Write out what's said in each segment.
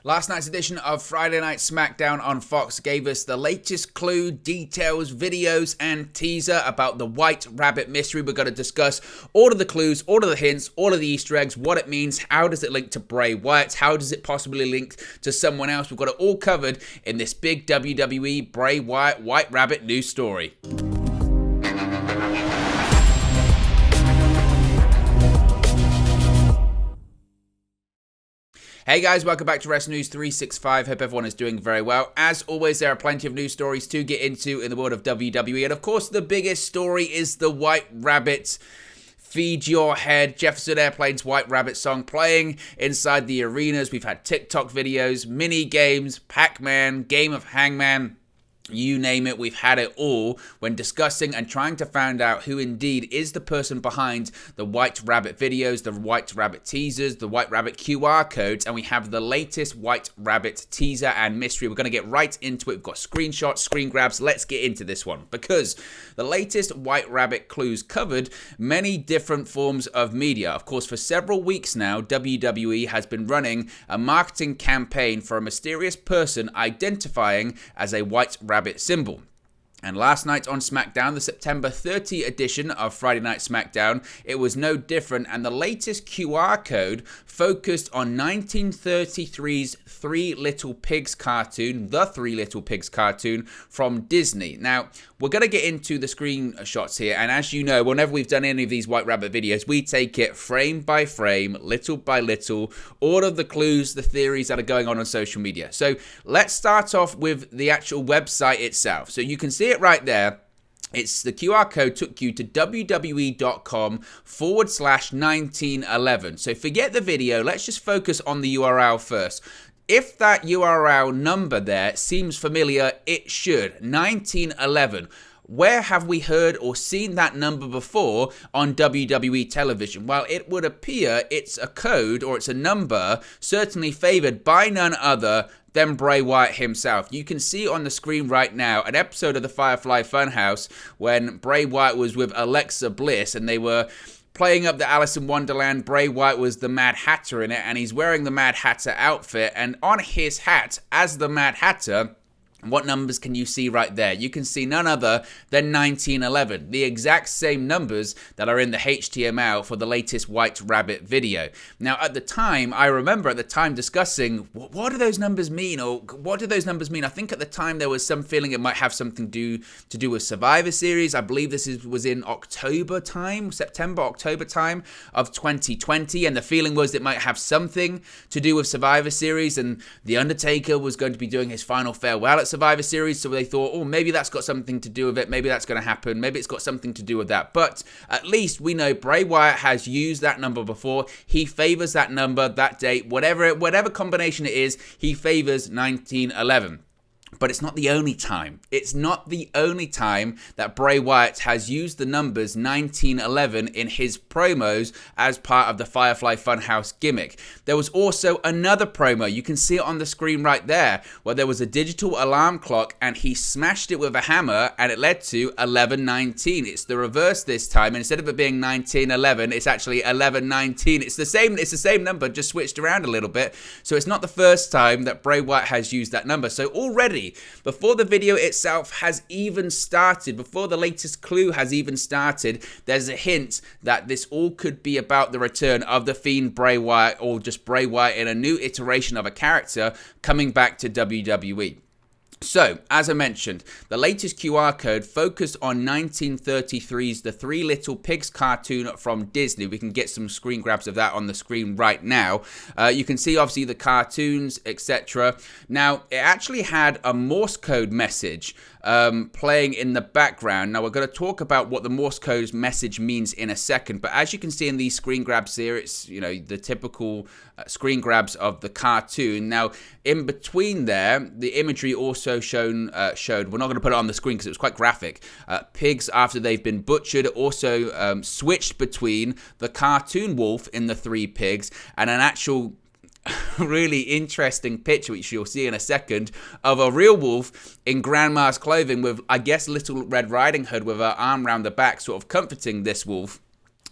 Last night's edition of Friday Night SmackDown on Fox gave us the latest clue, details, videos, and teaser about the White Rabbit mystery. We're going to discuss all of the clues, all of the hints, all of the Easter eggs, what it means, how does it link to Bray Wyatt, how does it possibly link to someone else. We've got it all covered in this big WWE Bray Wyatt White Rabbit news story. Hey guys, welcome back to Wrestling News 365. Hope everyone is doing very well. As always, there are plenty of news stories to get into in the world of WWE. And of course, the biggest story is the White Rabbit. Feed your head. Jefferson Airplane's White Rabbit song playing inside the arenas. We've had TikTok videos, mini games, Pac-Man, Game of Hangman. You name it, we've had it all when discussing and trying to find out who indeed is the person behind the White Rabbit videos, the White Rabbit teasers, the White Rabbit QR codes, and we have the latest White Rabbit teaser and mystery. We're going to get right into it. We've got screenshots, screen grabs. Let's get into this one because the latest White Rabbit clues covered many different forms of media. Of course, for several weeks now, WWE has been running a marketing campaign for a mysterious person identifying as a White Rabbit symbol. And last night on SmackDown, the September 30 edition of Friday Night SmackDown, it was no different, and the latest QR code focused on 1933's Three Little Pigs cartoon, the Three Little Pigs cartoon from Disney. Now, we're going to get into the screenshots here, and as you know, whenever we've done any of these White Rabbit videos, we take it frame by frame, little by little, all of the clues, the theories that are going on social media. So let's start off with the actual website itself. So you can see it right there. It's the QR code took you to www.com/1911. So forget the video. Let's just focus on the URL first. If that URL number there seems familiar, it should. 1911. Where have we heard or seen that number before on WWE television? Well, it would appear it's a code or it's a number certainly favored by none other than Bray Wyatt himself. You can see on the screen right now an episode of the Firefly Funhouse when Bray Wyatt was with Alexa Bliss and they were playing up the Alice in Wonderland. Bray Wyatt was the Mad Hatter in it, and he's wearing the Mad Hatter outfit, and on his hat as the Mad Hatter, what numbers can you see right there? You can see none other than 1911, the exact same numbers that are in the HTML for the latest White Rabbit video. Now, at the time, I remember at the time discussing, what do those numbers mean? Or what do those numbers mean? I think at the time there was some feeling it might have something to do with Survivor Series. I believe this was in October time, September, October time of 2020. And the feeling was it might have something to do with Survivor Series. And The Undertaker was going to be doing his final farewell at Survivor Series, so they thought, oh, maybe that's got something to do with it, maybe that's going to happen, maybe it's got something to do with that. But at least we know Bray Wyatt has used that number before. He favors that number, that date, whatever combination it is, he favors 1911. But it's not the only time. It's not the only time that Bray Wyatt has used the numbers 1911 in his promos as part of the Firefly Funhouse gimmick. There was also another promo. You can see it on the screen right there, where there was a digital alarm clock and he smashed it with a hammer and it led to 1119. It's the reverse this time. And instead of it being 1911, it's actually 1119. It's the same number, just switched around a little bit. So it's not the first time that Bray Wyatt has used that number. So already, before the video itself has even started, before the latest clue has even started, there's a hint that this all could be about the return of the Fiend Bray Wyatt, or just Bray Wyatt in a new iteration of a character coming back to WWE. So, as I mentioned, the latest QR code focused on 1933's The Three Little Pigs cartoon from Disney. We can get some screen grabs of that on the screen right now. You can see, obviously, the cartoons, etc. Now, it actually had a Morse code message playing in the background. Now, we're going to talk about what the Morse code message means in a second. But as you can see in these screen grabs here, it's, you know, the typical screen grabs of the cartoon. Now, in between there, the imagery also showed, we're not going to put it on the screen because it was quite graphic, pigs after they've been butchered. Also switched between the cartoon wolf in the Three Pigs and an actual really interesting picture, which you'll see in a second, of a real wolf in grandma's clothing with, I guess, Little Red Riding Hood with her arm round the back, sort of comforting this wolf.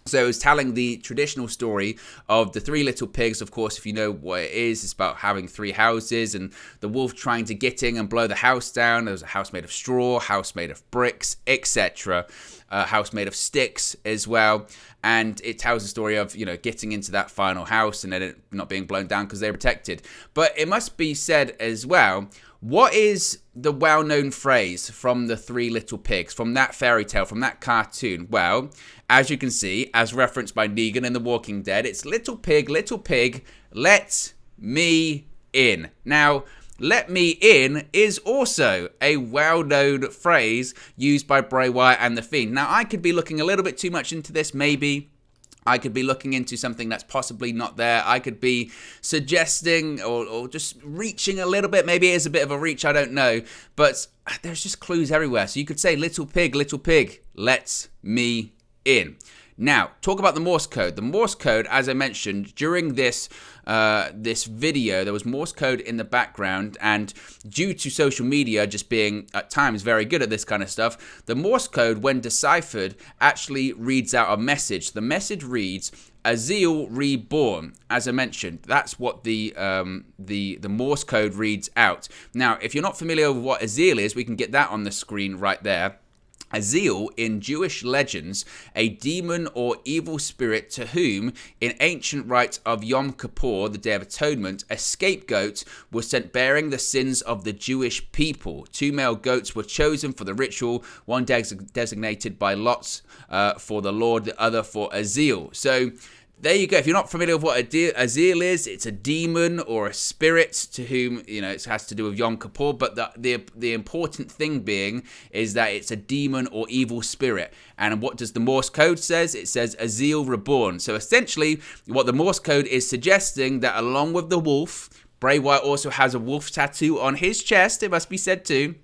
So it was telling the traditional story of the three little pigs. Of course, if you know what it is, it's about having three houses and the wolf trying to get in and blow the house down. There was a house made of straw, house made of bricks, etc. House made of sticks as well. And it tells the story of, getting into that final house and then it not being blown down because they're protected. But it must be said as well, what is the well-known phrase from the Three Little Pigs, from that fairy tale, from that cartoon? Well, as you can see, as referenced by Negan in The Walking Dead, it's little pig, let me in. Now, let me in is also a well-known phrase used by Bray Wyatt and The Fiend. Now, I could be looking a little bit too much into this, maybe. I could be looking into something that's possibly not there. I could be suggesting or just reaching a little bit. Maybe it is a bit of a reach, I don't know. But there's just clues everywhere. So you could say, little pig, let me in. Now, talk about the Morse code. The Morse code, as I mentioned, during this video, there was Morse code in the background, and due to social media just being, at times, very good at this kind of stuff, the Morse code, when deciphered, actually reads out a message. The message reads, Azil reborn. As I mentioned, that's what the Morse code reads out. Now, if you're not familiar with what Azil is, we can get that on the screen right there. Azil, in Jewish legends, a demon or evil spirit to whom, in ancient rites of Yom Kippur, the Day of Atonement, a scapegoat was sent bearing the sins of the Jewish people. 2 male goats were chosen for the ritual, one designated by lots for the Lord, the other for Azil. So, there you go. If you're not familiar with what Azil is, it's a demon or a spirit to whom, it has to do with Yom Kippur. But the important thing being is that it's a demon or evil spirit. And what does the Morse code says? It says Azil reborn. So essentially, what the Morse code is suggesting that along with the wolf, Bray Wyatt also has a wolf tattoo on his chest, it must be said too.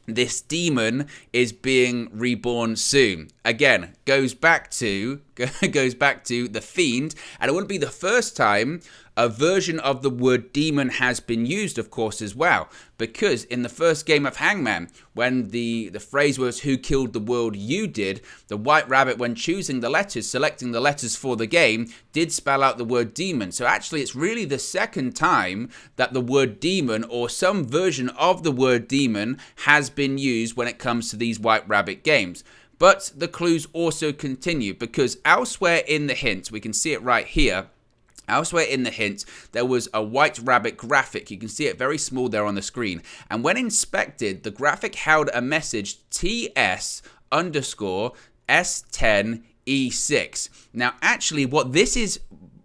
This demon is being reborn soon. Again, goes back to the Fiend, and it wouldn't be the first time a version of the word demon has been used, of course, as well. Because in the first game of Hangman, when the phrase was, who killed the world, you did, the White Rabbit, when choosing the letters, selecting the letters for the game, did spell out the word demon. So actually, it's really the second time that the word demon, or some version of the word demon, has been used when it comes to these White Rabbit games. But the clues also continue, because elsewhere in the hint, we can see it right here, elsewhere in the hint, there was a White Rabbit graphic. You can see it very small there on the screen. And when inspected, the graphic held a message TS_S10E6. Now, actually, what this is,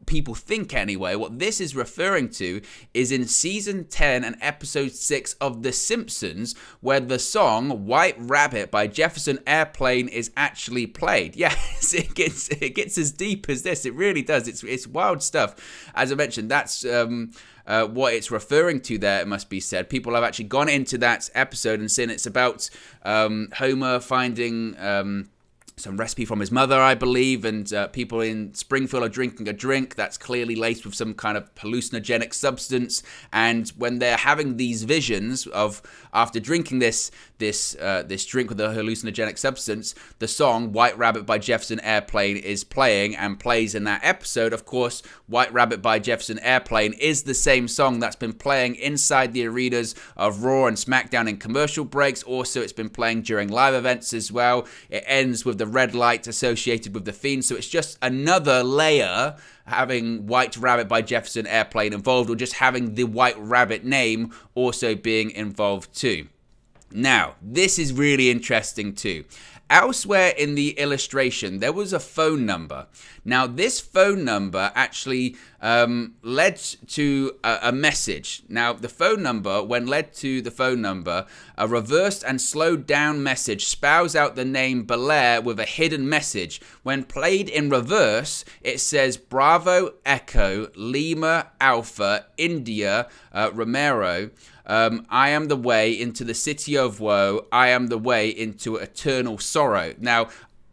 people think anyway, what this is referring to is in season 10 and episode 6 of The Simpsons, where the song White Rabbit by Jefferson Airplane is actually played. Yes, it gets as deep as this. It really does. It's wild stuff. As I mentioned, that's what it's referring to there, it must be said. People have actually gone into that episode and seen it's about Homer finding some recipe from his mother, I believe, and people in Springfield are drinking a drink that's clearly laced with some kind of hallucinogenic substance. And when they're having these visions of, after drinking this drink with a hallucinogenic substance, the song White Rabbit by Jefferson Airplane is playing and plays in that episode. Of course, White Rabbit by Jefferson Airplane is the same song that's been playing inside the arenas of Raw and SmackDown in commercial breaks. Also, it's been playing during live events as well. It ends with the red light associated with the Fiend, so it's just another layer having White Rabbit by Jefferson Airplane involved, or just having the White Rabbit name also being involved too. Now, this is really interesting too. Elsewhere in the illustration, there was a phone number. Now, this phone number actually led to a message. Now, the phone number, when led to the phone number, a reversed and slowed down message spells out the name Belair with a hidden message. When played in reverse, it says Bravo, Echo, Lima, Alpha, India, Romero. I am the way into the city of woe. I am the way into eternal sorrow. Now,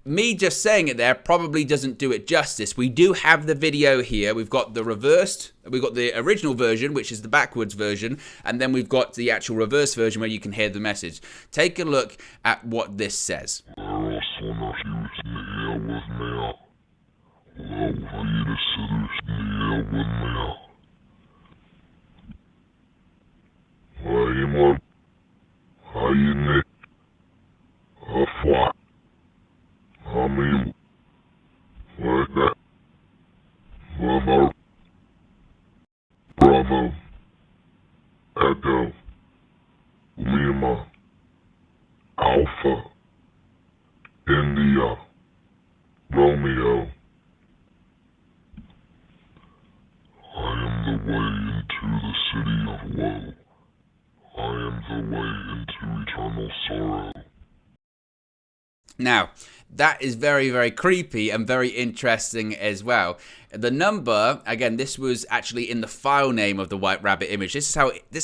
me just saying it there probably doesn't do it justice. We do have the video here. We've got the reversed, we've got the original version, which is the backwards version, and then we've got the actual reverse version where you can hear the message. Take a look at what this says. وهي السدوشنية والمياه هاي مر هاي النت هفوع هميم ودا ومر برافو Echo Lima Alpha India Romeo I am the way into the city of woe. I am the way into eternal sorrow. Now, that is very, very creepy and very interesting as well. The number, again, this was actually in the file name of the White Rabbit image. This is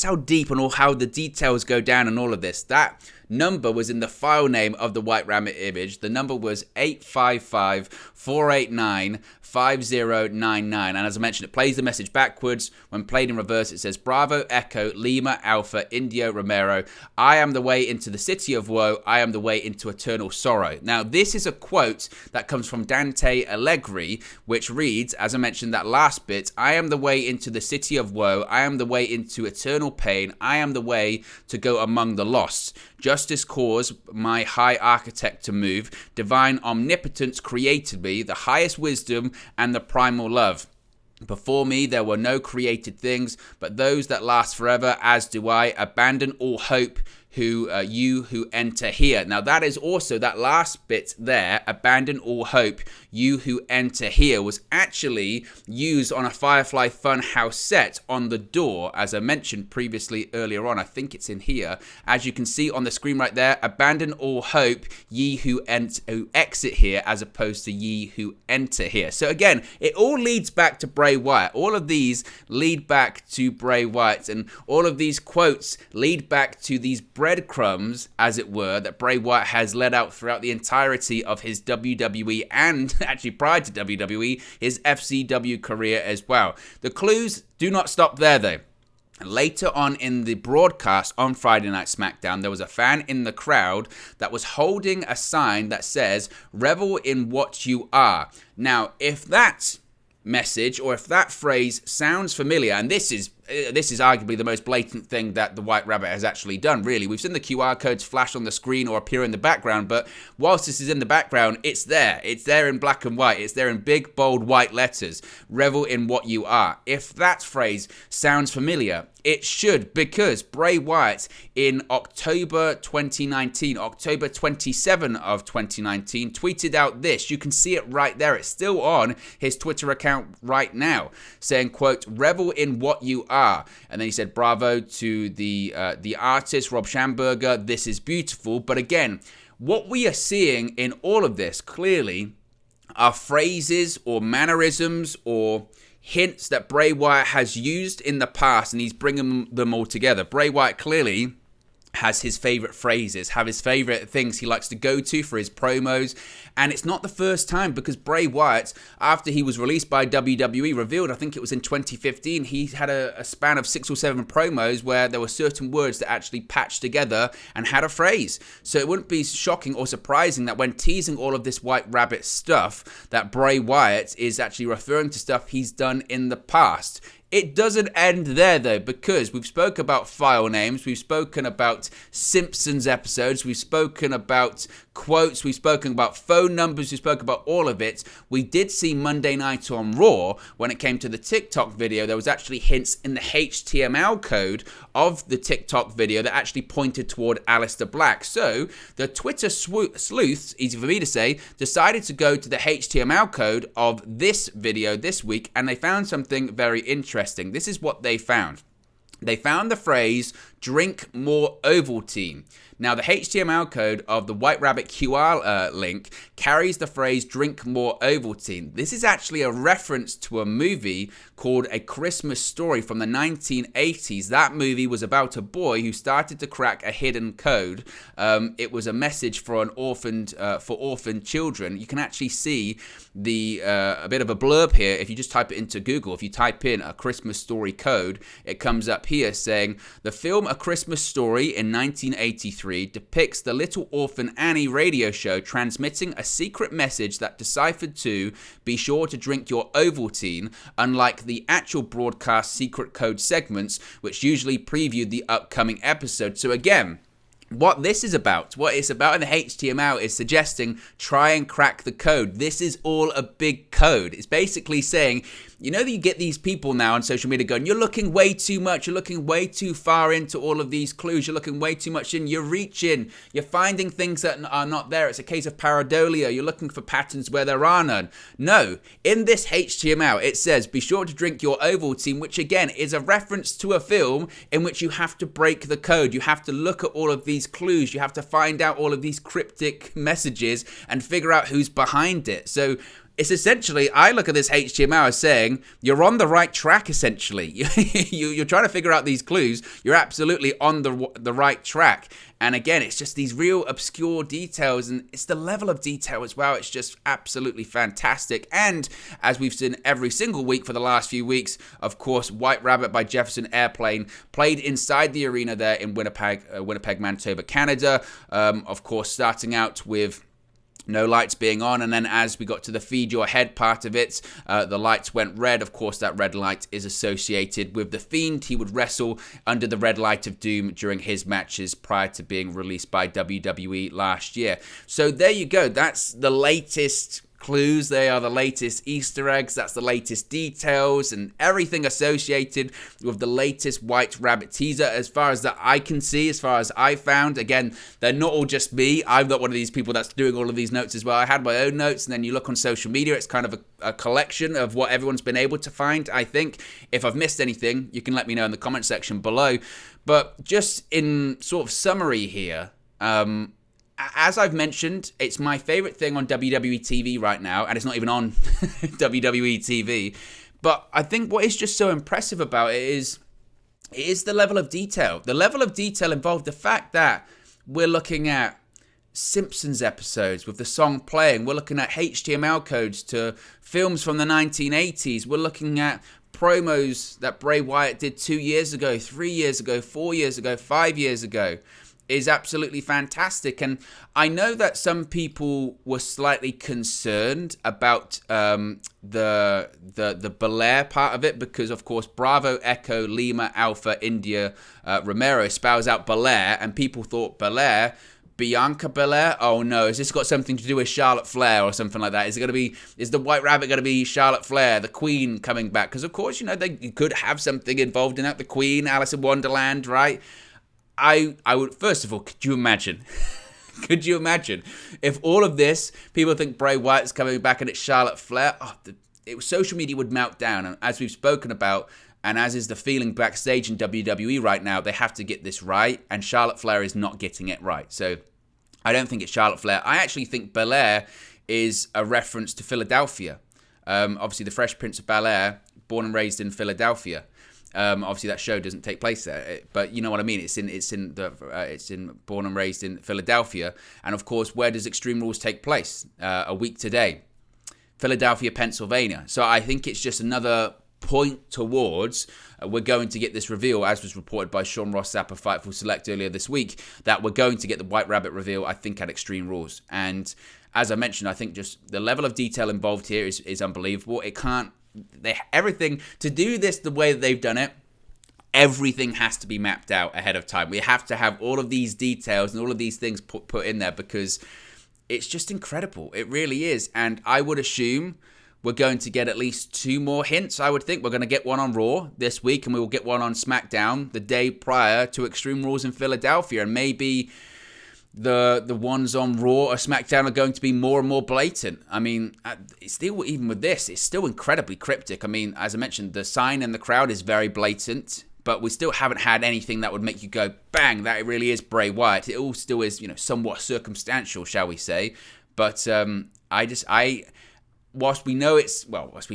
how deep and how the details go down and all of this. That number was in the file name of the White Rabbit image. The number was 855-489-5099. And as I mentioned, it plays the message backwards. When played in reverse, it says, Bravo, Echo, Lima, Alpha, Indio, Romero. I am the way into the city of woe. I am the way into eternal sorrow. Now, this is a quote that comes from Dante Alighieri, which reads, as I mentioned, that last bit, I am the way into the city of woe. I am the way into eternal pain. I am the way to go among the lost. Justice caused my high architect to move. Divine omnipotence created me, the highest wisdom and the primal love. Before me there were no created things, but those that last forever, as do I. Abandon all hope, you who enter here. Now that is also, that last bit there, abandon all hope, you who enter here, was actually used on a Firefly Funhouse set on the door, as I mentioned previously earlier on. I think it's in here. As you can see on the screen right there, abandon all hope, ye who exit here, as opposed to ye who enter here. So again, it all leads back to Bray Wyatt. All of these lead back to Bray Wyatt, and all of these quotes lead back to these breadcrumbs, as it were, that Bray Wyatt has let out throughout the entirety of his WWE and actually prior to WWE, his FCW career as well. The clues do not stop there though. Later on in the broadcast on Friday Night SmackDown, there was a fan in the crowd that was holding a sign that says, revel in what you are. Now, if that message or if that phrase sounds familiar, and this is arguably the most blatant thing that the White Rabbit has actually done, really. We've seen the QR codes flash on the screen or appear in the background, but whilst this is in the background, it's there. It's there in black and white. It's there in big, bold, white letters. Revel in what you are. If that phrase sounds familiar, it should, because Bray Wyatt in October 2019, October 27 of 2019, tweeted out this. You can see it right there. It's still on his Twitter account right now, saying, quote, revel in what you are. And then he said, bravo to the artist, Rob Schamberger. This is beautiful. But again, what we are seeing in all of this clearly are phrases or mannerisms or hints that Bray Wyatt has used in the past, and he's bringing them all together. Bray Wyatt clearly has his favorite phrases, have his favorite things he likes to go to for his promos. And it's not the first time, because Bray Wyatt, after he was released by WWE, revealed, I think it was in 2015, he had a span of 6 or 7 promos where there were certain words that actually patched together and had a phrase. So it wouldn't be shocking or surprising that when teasing all of this White Rabbit stuff, that Bray Wyatt is actually referring to stuff he's done in the past. It doesn't end there, though, because we've spoken about file names, we've spoken about Simpsons episodes, we've spoken about quotes, we've spoken about phone numbers, we've spoken about all of it. We did see Monday Night on Raw, when it came to the TikTok video, there was actually hints in the HTML code of the TikTok video that actually pointed toward Aleister Black. So the Twitter sleuths, easy for me to say, decided to go to the HTML code of this video this week, and they found something very interesting. This is what they found. They found the phrase, drink more Ovaltine. Now, the HTML code of the White Rabbit QR link carries the phrase, drink more Ovaltine. This is actually a reference to a movie called A Christmas Story from the 1980s. That movie was about a boy who started to crack a hidden code. It was a message for orphaned children. You can actually see a bit of a blurb here if you just type it into Google. If you type in A Christmas Story code, it comes up here saying, the film A Christmas Story in 1983 depicts the little orphan Annie radio show transmitting a secret message that deciphered to be sure to drink your Ovaltine, unlike the actual broadcast secret code segments, which usually previewed the upcoming episode. So again, what this is about, what it's about in the HTML is suggesting try and crack the code. This is all a big code. It's basically saying, you know that you get these people now on social media going, you're looking way too much, you're looking way too far into all of these clues, you're looking way too much in, you're reaching, you're finding things that are not there. It's a case of pareidolia, you're looking for patterns where there are none. No, in this HTML it says, be sure to drink your Ovaltine, which again is a reference to a film in which you have to break the code. You have to look at all of these clues, you have to find out all of these cryptic messages and figure out who's behind it. So it's essentially, I look at this HTML as saying, you're on the right track, essentially. You're trying to figure out these clues. You're absolutely on the right track. And again, it's just these real obscure details, and it's the level of detail as well. It's just absolutely fantastic. And as we've seen every single week for the last few weeks, of course, White Rabbit by Jefferson Airplane played inside the arena there in Winnipeg, Manitoba, Canada. Of course, starting out with no lights being on, and then as we got to the feed your head part of it, the lights went red. Of course, that red light is associated with the Fiend. He would wrestle under the red light of doom during his matches prior to being released by WWE last year. So there you go. That's the latest clues. They are the latest Easter eggs. That's the latest details and everything associated with the latest White Rabbit teaser as far as that I can see, as far as I found. Again, they're not all just me. I'm not one of these people that's doing all of these notes as well. I had my own notes, and then you look on social media, it's kind of a collection of what everyone's been able to find, I think. If I've missed anything, you can let me know in the comment section below. But just in sort of summary here, as I've mentioned, it's my favorite thing on WWE TV right now, and it's not even on WWE TV. But I think what is just so impressive about it is the level of detail. The level of detail involved, the fact that we're looking at Simpsons episodes with the song playing. We're looking at HTML codes to films from the 1980s. We're looking at promos that Bray Wyatt did 2 years ago, 3 years ago, 4 years ago, 5 years ago. Is absolutely fantastic. And I know that some people were slightly concerned about the Belair part of it, because of course Bravo, Echo, Lima, Alpha, India, Romero spells out Belair, and people thought Belair, Bianca Belair? Oh no, has this got something to do with Charlotte Flair or something like that? Is the White Rabbit going to be Charlotte Flair, the Queen coming back? Because of course, you know, they could have something involved in that, the Queen, Alice in Wonderland, right? I would, first of all, could you imagine? Could you imagine if all of this, people think Bray Wyatt's coming back and it's Charlotte Flair? Oh, social media would melt down. And as we've spoken about, and as is the feeling backstage in WWE right now, they have to get this right, and Charlotte Flair is not getting it right. So I don't think it's Charlotte Flair. I actually think Belair is a reference to Philadelphia. Obviously, the Fresh Prince of Bel-Air, born and raised in Philadelphia. Obviously, that show doesn't take place there, but you know what I mean. It's in born and raised in Philadelphia, and of course, where does Extreme Rules take place? A week today, Philadelphia, Pennsylvania. So I think it's just another point towards we're going to get this reveal, as was reported by Sean Ross Sapp of Fightful Select earlier this week, that we're going to get the White Rabbit reveal, I think, at Extreme Rules. And as I mentioned, I think just the level of detail involved here is unbelievable. It can't. Everything to do this the way that they've done it, everything has to be mapped out ahead of time. We have to have all of these details and all of these things put in there, because it's just incredible. It really is. And I would assume we're going to get at least 2 more hints. I would think we're going to get one on Raw this week, and we will get one on SmackDown the day prior to Extreme Rules in Philadelphia, and maybe the ones on Raw or SmackDown are going to be more and more blatant. I mean, still, even with this, it's still incredibly cryptic. I mean, as I mentioned, the sign in the crowd is very blatant, but we still haven't had anything that would make you go, bang, that really is Bray Wyatt. It all still is, you know, somewhat circumstantial, shall we say. But whilst we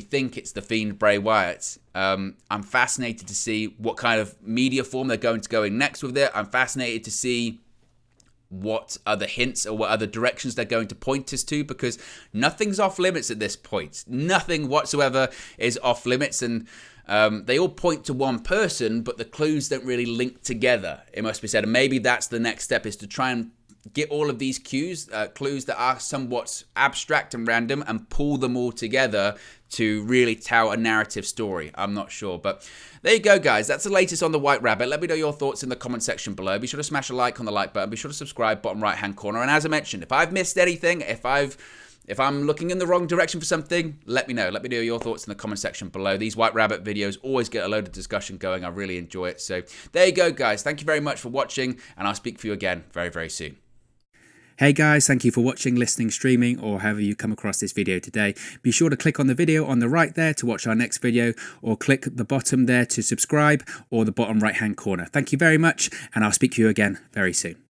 think it's the Fiend Bray Wyatt, I'm fascinated to see what kind of media form they're going to go in next with it. I'm fascinated to see what other hints or what other directions they're going to point us to, because nothing's off limits at this point. Nothing whatsoever is off limits. And they all point to one person, but the clues don't really link together, it must be said. And maybe that's the next step, is to try and get all of these clues that are somewhat abstract and random, and pull them all together to really tell a narrative story. I'm not sure, but there you go, guys. That's the latest on the White Rabbit. Let me know your thoughts in the comment section below. Be sure to smash a like on the like button. Be sure to subscribe, bottom right hand corner. And as I mentioned, if I've missed anything, if I'm looking in the wrong direction for something, let me know. Let me know your thoughts in the comment section below. These White Rabbit videos always get a load of discussion going. I really enjoy it. So there you go, guys. Thank you very much for watching, and I'll speak for you again very, very soon. Hey guys, thank you for watching, listening, streaming, or however you come across this video today. Be sure to click on the video on the right there to watch our next video, or click the bottom there to subscribe, or the bottom right hand corner. Thank you very much, and I'll speak to you again very soon.